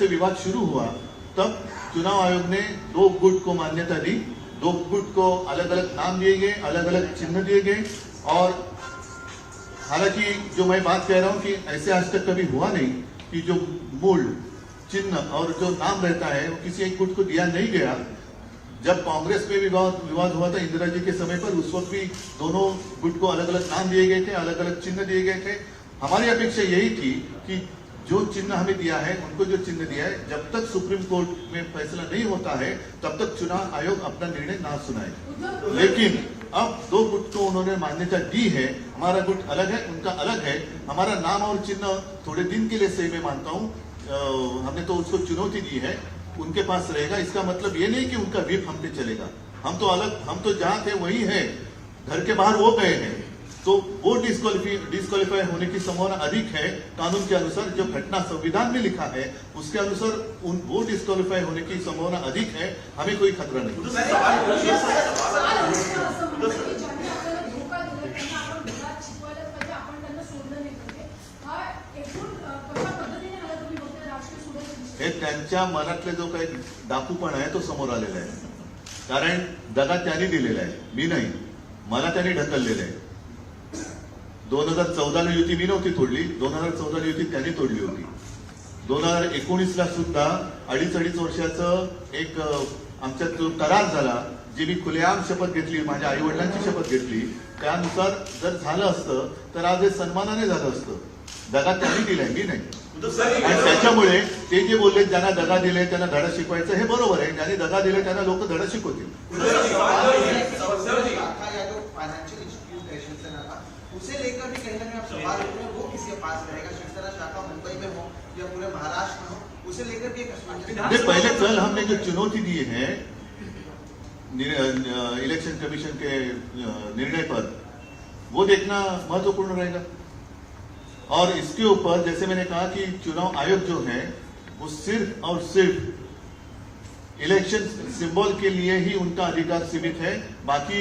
से विवाद शुरू हुआ तब चुनाव आयोग ने 2 गुट को मान्यता दी, 2 गुट को अलग अलग नाम दिए गए, अलग अलग चिन्ह दिए गए। और हालांकि जो मैं बात कह रहा हूं कि ऐसे आज तक कभी हुआ नहीं कि जो मूल चिन्ह और जो नाम रहता है वो किसी एक गुट को दिया नहीं गया। जब कांग्रेस में विवाद हुआ था इंदिरा जी के समय पर, उस वक्त भी दोनों गुट को अलग अलग नाम दिए गए थे, अलग अलग चिन्ह दिए गए थे। हमारी अपेक्षा यही थी कि जो चिन्ह हमें दिया है, उनको जो चिन्ह दिया है, जब तक सुप्रीम कोर्ट में फैसला नहीं होता है तब तक चुनाव आयोग अपना निर्णय ना सुनाए। लेकिन अब 2 गुट को उन्होंने मान्यता दी है। हमारा गुट अलग है, उनका अलग है। हमारा नाम और चिन्ह थोड़े दिन के लिए सही मैं मानता हूँ, हमने तो उसको चुनौती दी है, उनके पास रहेगा। इसका मतलब ये नहीं कि उनका व्हिप हम पे चलेगा। हम तो अलग, हम तो जहां थे वही है, घर के बाहर वो गए हैं, तो वो डिस्क्वालीफाई होने की संभावना अधिक है। कानून के अनुसार जो घटना संविधान में लिखा है उसके अनुसार वो डिस्क्वालीफाई होने की संभावना अधिक है। हमें कोई खतरा नहीं। हे त्यांच्या मनातले जो काही डाकूपणा आहे तो समोर आलेला आहे। कारण दगा त्यांनी दिलेला आहे, मी नाही, मला त्यांनी ढकललेलं आहे। 2014 युती मी नव्हती तोडली, 2014 युती त्यांनी तोडली होती। 2019 सुद्धा 2.5 वर्षाचं एक आमच्यात जो करार झाला, जी मी खुलेआम शपथ घेतली, माझ्या आई वडिलांची शपथ घेतली, त्यानुसार जर झालं असतं तर आज हे सन्मानाने झालं असतं। दगा त्यांनी दिलाय, मी नाही। आणि त्याच्यामुळे ते जे बोलले ज्यांना दगा दिले त्यांना धडा शिकवायचं, हे बरोबर आहे। ज्यांनी दगा दिले त्यांना लोक धडा शिकवतील। उसे लेकर भी कहीं ना कहीं आप सवाल उठ रहे हैं, वो किसके पास रहेगा? शिवसेना शाखा मुंबई में हो या पूरे महाराष्ट्र में हो, उसे लेकर भी एक असमंजस। पहले कल हमने जो चुनौती दी है इलेक्शन कमीशन के निर्णय पर, वो देखना महत्वपूर्ण रहेगा। और इसके ऊपर जैसे मैंने कहा कि चुनाव आयोग जो है वो सिर्फ और सिर्फ इलेक्शन सिंबल के लिए ही उनका अधिकार सीमित है। बाकी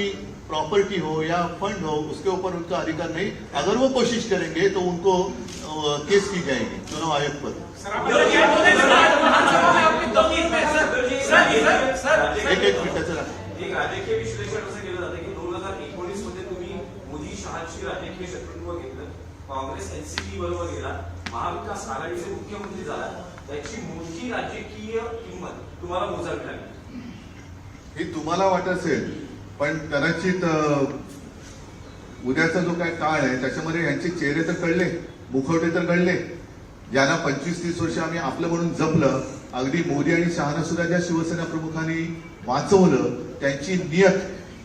प्रॉपर्टी हो या फंड हो उसके ऊपर उनका अधिकार नहीं। अगर वो कोशिश करेंगे तो उनको केस की जाएगी चुनाव आयोग पर। एक मिनिटाचं राजकीय विश्लेषण असं केलं जातं की 2019 मध्ये तुम्ही मोदी शहाची राजकीय शत्रुत्व घेतलं, काँग्रेस एनसीपी बरोबर गेला, महाविकास आघाडीचे मुख्यमंत्री झाला, त्याची मोठी राजकीय किंमत तुम्हाला मोजावी लागली। हे तुम्हाला वाटत असेल, पण कदाचित उद्याचा जो काय काळ आहे त्याच्यामध्ये यांचे चेहरे तर कळले, मुखवटे तर कळले। ज्यांना 25-30 वर्ष आम्ही आपलं म्हणून जपलं, अगदी मोदी आणि शहाना सुद्धा ज्या शिवसेना प्रमुखांनी वाचवलं, त्यांची नियत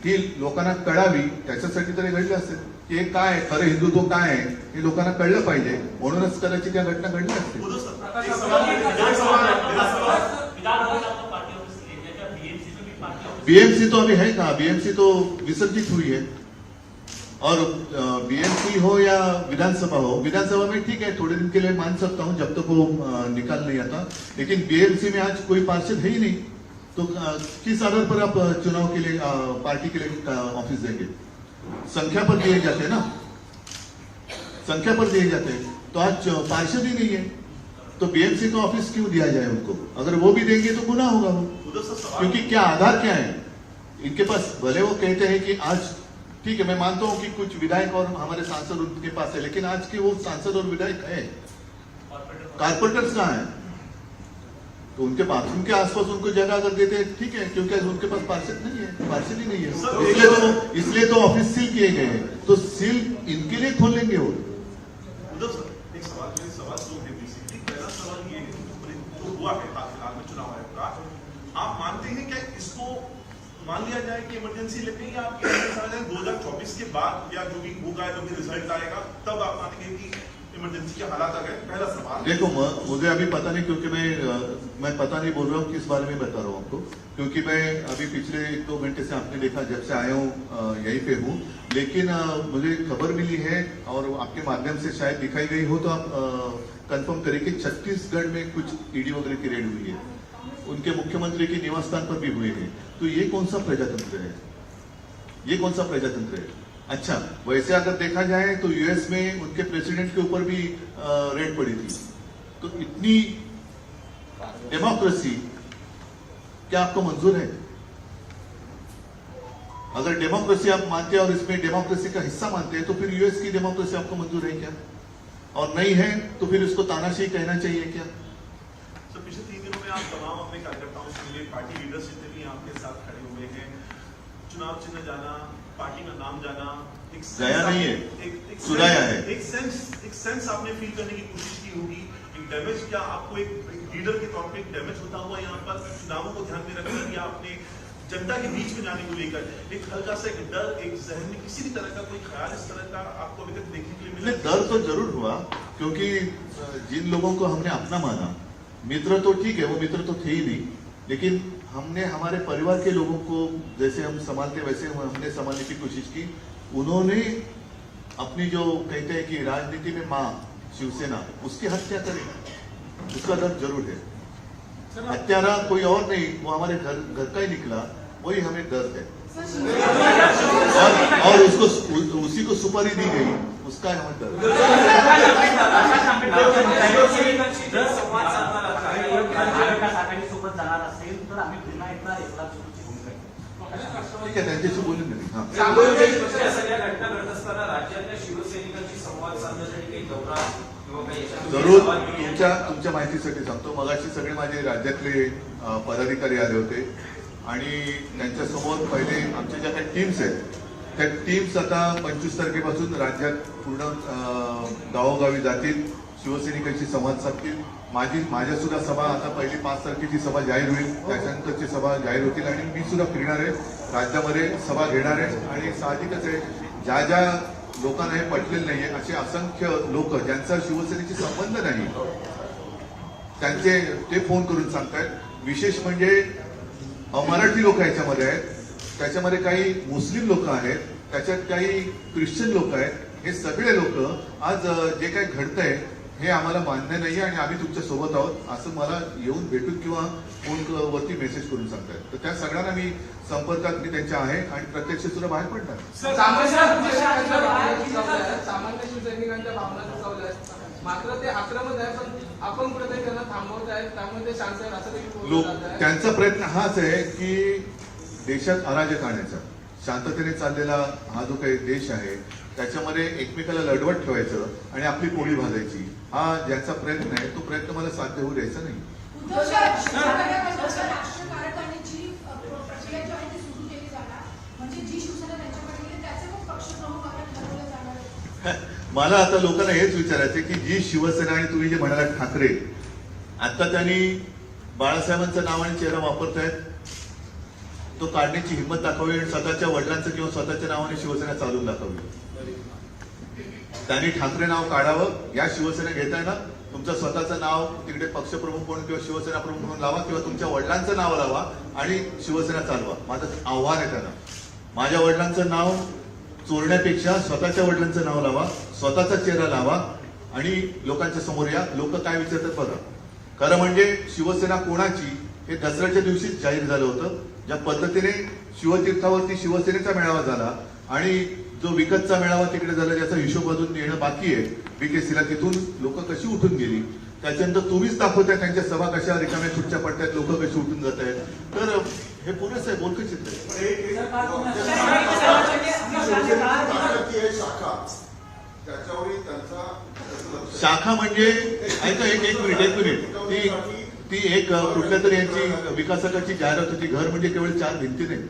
ही लोकांना कळावी, त्याच्यासाठी तरी घडलं असेल की हे काय खरं हिंदुत्व काय आहे हे लोकांना कळलं पाहिजे, म्हणूनच कदाचित त्या घटना घडल्या असतील। बीएमसी तो अभी है कहाँ? बीएमसी तो विसर्जित हुई है। और बीएमसी हो या विधानसभा हो, विधानसभा में ठीक है थोड़े दिन के लिए मान सकता हूं जब तक वो निकाल नहीं आता, लेकिन बीएमसी में आज कोई पार्षद है ही नहीं, तो किस आधार पर आप चुनाव के लिए पार्टी के लिए ऑफिस देंगे? संख्या पर दिए जाते हैं ना, संख्या पर दिए जाते हैं। तो आज पार्षद ही नहीं है, तो बीएमसी का ऑफिस क्यों दिया जाए उनको? अगर वो भी देंगे तो गुनाह होगा वो, क्योंकि क्या आधार क्या है इनके पास? भले वो कहते हैं कि आज ठीक है, मैं मानता हूं कि कुछ विधायक और हमारे सांसद उनके पास है, लेकिन आज के वो सांसद और विधायक है, कारपोरेटर्स कहाँ है? तो उनके बाथरूम के आसपास उनको जगह अगर देते हैं ठीक है, क्योंकि उनके पास पार्षद नहीं है, पार्षद ही नहीं है, इसलिए तो ऑफिस सील किए गए हैं। तो सील इनके लिए खोलेंगे वो। एक सवाल जो है बेसिकली पहला सवाल ये जो हुआ है फिलहाल में चुनाव आयोग का, आप मानते हैं क्या इसको मान लिया जाए कि इमरजेंसी लगेगी, या आप 2024 के बाद या जो भी होगा, जो भी रिजल्ट आएगा तब आप मानेंगे कि इमरजेंसी के हालात आ गए? पहला सवाल। देखो मुझे अभी पता नहीं, क्योंकि मैं पता नहीं बोल रहा हूँ किस बारे में बता रहा हूँ आपको, क्योंकि मैं अभी पिछले 1-2 घंटे से आपने देखा जब से आया हूँ यहीं पे हूँ। लेकिन मुझे खबर मिली है और आपके माध्यम से शायद दिखाई गई हो, तो आप कंफर्म करें कि छत्तीसगढ़ में कुछ ईडी वगैरह की रेड हुई है, उनके मुख्यमंत्री के निवास स्थान पर भी हुए हैं। तो ये कौन सा प्रजातंत्र है? ये कौन सा प्रजातंत्र है? अच्छा, वैसे अगर देखा जाए तो यूएस में उनके प्रेसिडेंट के ऊपर भी रेड पड़ी थी। तो इतनी डेमोक्रेसी क्या आपको मंजूर है? अगर डेमोक्रेसी आप मानते हैं और इसमें डेमोक्रेसी का हिस्सा मानते हैं तो फिर यूएस की डेमोक्रेसी आपको मंजूर है क्या? और नहीं है तो फिर इसको तानाशाही कहना चाहिए क्या? सर पिछले 3 दिनों में आप तमाम अपने कार्यकर्ताओं से मिले, पार्टी लीडर्स जितने भी आपके साथ खड़े हुए हैं, चुनाव चिन्ह जाना, पार्टी का नाम जाना, एक गया नहीं है, एक सुनाया है। एक सेंस आपने फील करने की कोशिश की होगी, एक डैमेज, क्या आपको एक लीडर के तौर पे एक डैमेज होता हुआ यहाँ पर चुनावों को ध्यान में रखकर या आपने जनता के बीच में जाने को लेकर एक हल्का सा एक डर, एक जहन में किसी भी तरह का कोई ख्याल इस तरह का आपको अभी तक देखने के लिए मिला? डर तो जरूर हुआ, क्योंकि जिन लोगों को हमने अपना माना, मित्र तो ठीक है, वो मित्र तो थे ही नहीं, लेकिन हमने हमारे परिवार के लोगों को जैसे हम संभालते वैसे हमने संभालने की कोशिश की। उन्होंने अपनी जो कहते हैं कि राजनीति में मां शिवसेना, उसकी हत्या करी, उसका डर जरूर है। हत्यारा कोई और नहीं, वो हमारे घर का ही निकला, वही हमें दर्द है। और उसको उसी को सुपारी दी गई, उसका हमें दर्द है। सोबत जाणार असेल तर आम्ही पुन्हा एकदा एकला सुरूची भूमिका घेऊ. ठीक आहे, त्यांच्याशी बोलून नाही. हा, या सगळ्या घटना घडत असताना राज्यातल्या शिवसैनिकांशी संवाद साधण्यासाठी काही दौरा किंवा काही जरूर तुमच्या माहितीसाठी सांगतो, मगाशी सगळे माझे राज्यातले पदाधिकारी आले होते आणि त्यांच्यासमोर पहिले आमच्या ज्या काही टीम्स आहेत त्या टीम्स आता 25 तारखेपासून राज्यात पूर्ण गावोगावी जातील, शिवसैनिकांशी संवाद साधतील. माझ्या सुद्धा सभा आता पहिली 5 तारखेची सभा जाहीर होईल, त्याच्यानंतरची सभा जाहीर होतील आणि मी सुद्धा फिरणार आहे, राज्यामध्ये सभा घेणार आहे. आणि साहजिकच आहे, ज्या ज्या लोकांना हे पटलेलं नाहीये असे असंख्य लोक ज्यांचा शिवसेनेशी संबंध नाही त्यांचे ते फोन करून सांगतायत. विशेष म्हणजे अमराठी लोक याच्यामध्ये आहेत, त्याच्यामध्ये काही मुस्लिम लोक आहेत, त्याच्यात काही ख्रिश्चन लोक आहेत. हे सगळे लोक आज जे काही घडतंय हे आम्हाला मान्य नाही आणि आम्ही तुमच्या सोबत आहोत असं मला येऊन भेटून किंवा फोनवरती मेसेज करून सांगतायत. तर त्या सगळ्यांना मी संपर्कात मी त्यांच्या आहे आणि प्रत्यक्ष सुद्धा बाहेर पडणार. सामान्य शिवसैनिकांच्या भावना दुखावल्या मात्र ते आक्रमक आहे, पण आपण कुठेतरी त्यांना थांबवत आहे, त्यामुळे ते शांत आहे असं देखील लोक बोललं जात आहे. त्यांचा प्रयत्न हाच आहे की देशात अराजक आणण्याचा, शांततेने चाललेला हा जो काही देश आहे त्याच्यामध्ये एकमेकाला लढवत ठेवायचं आणि आपली पोळी भाजायची, हा ज्यांचा प्रयत्न आहे तो प्रयत्न मला साध्य होऊ द्यायचा नाही. मला आता लोकांना हेच विचारायचं की जी शिवसेना आणि तुम्ही जे म्हणाला ठाकरे, आता त्यांनी बाळासाहेबांचं नाव आणि चेहरा वापरतायत, तो काढण्याची हिंमत दाखवली आणि स्वतःच्या वडिलांचं किंवा स्वतःच्या नावाने शिवसेना चालून दाखवली. त्यांनी ठाकरे नाव काढावं, या शिवसेना घेताय ना, तुमचं स्वतःचं नाव तिकडे पक्षप्रमुख म्हणून किंवा शिवसेना प्रमुख म्हणून लावा किंवा तुमच्या वडिलांचं नाव लावा आणि शिवसेना चालवा. माझं आव्हान आहे त्यांना, माझ्या वडिलांचं नाव चोरण्यापेक्षा स्वतःच्या वडिलांचं नाव लावा, स्वतःचा चेहरा लावा आणि लोकांच्या समोर या. लोक काय विचारतात बघा. खरं म्हणजे शिवसेना कोणाची हे दसऱ्याच्या दिवशीच जाहीर झालं होतं. ज्या पद्धतीने शिवतीर्थावरती शिवसेनेचा मेळावा झाला आणि जो विकतचा मेळावा तिकडे झाला ज्याचा हिशोब अजून येणं बाकी आहे बीकेसीला, तिथून लोक कशी उठून गेली, त्याच्यानंतर तुम्हीच दाखवताय त्यांच्या सभा कशा रिकाम्या सुटच्या पडतायत, लोक कशी उठून जात आहेत. तर हे पुरेसं आहे, बोलकं चित्र आहे. शाखा म्हणजे ऐका, एक मिनिट ती एक कुठल्या तरी यांची विकासकाची जाहिरात होती. घर म्हणजे केवळ 4 भिंती नाही,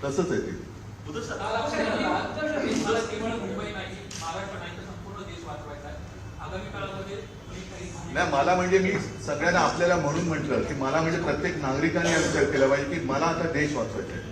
तसंच आहे ते. नाही, मला म्हणजे मी सगळ्यांना आपल्याला म्हणून म्हटलं की मला म्हणजे प्रत्येक नागरिकाने हा विचार केला पाहिजे की मला आता देश वाचवायचा आहे.